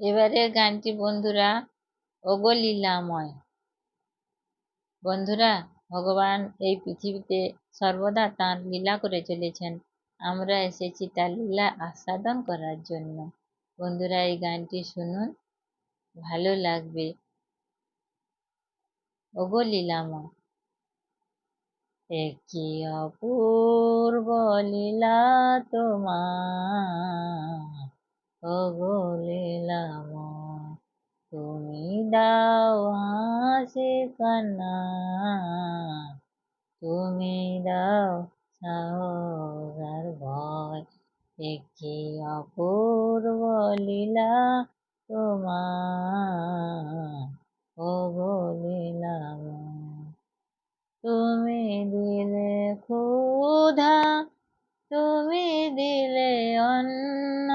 এবারের গানটি বন্ধুরা, ওগো লীলাময়। বন্ধুরা, ভগবান এই পৃথিবীতে সর্বদা তাঁর লীলা করে চলেছেন। আমরা এসেছি তার লীলা আস্বাদন করার জন্য। বন্ধুরা, এই গানটি শুনুন, ভালো লাগবে। ওগো লীলাময়। কি অপূর্ব লীলা তোমার, ওগো লীলাময়। তুমি দাও হাসি কান্না, তুমি দাও সাহস আর ভয়। কি অপূর্ব লীলা তোমার, ওগো লীলাময়। তুমি দিলে ক্ষুধা, তুমি দিলে অন্ন,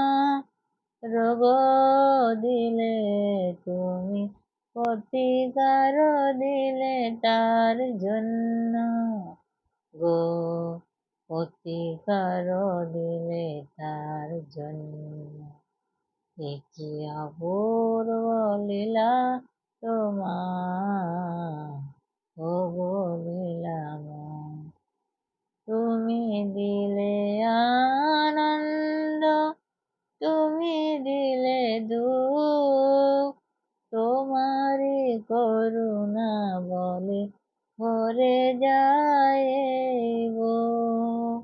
রোগ দিলে তুমি, প্রতিকার দিলে তার জন্য গো, প্রতিকার দিলে তার জন্য। কি অপূর্ব লীলা তোমার, ওগো লীলাময়। তুমি দিলে আনন্দ, তুমি দিলে দুঃখ, তোমারই করুণা বলে ভরে যায় এই বুক।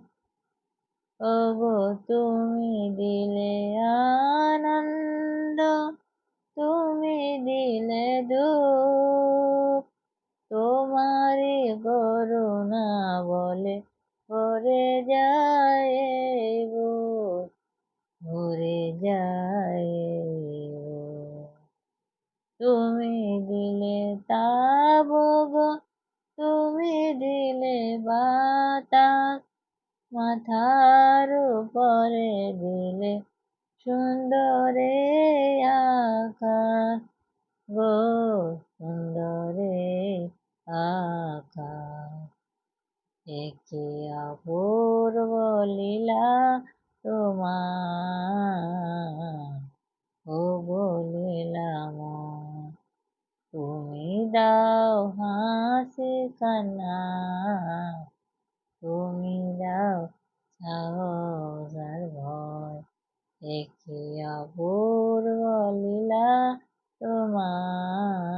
ওগো তুমি দিলে আনন্দ, তুমি দিলে দুঃখ, তোমারই করুণা বলে ভরে যায় এই বুক, ভরে যায় এই বুক। তুমি দিলে তাব গো, তুমি দিলে বাতাস, মাথার উপরে দিলে সুন্দরে আকাশ গো, সুন্দরে আকাশ। কি অপূর্ব লীলা তোমার, ওগো লীলাময়। তুমি দাও হাসি কান্না, তুমি দাও সাহস আর ভয়। কি অপূর্ব লীলা তোমার,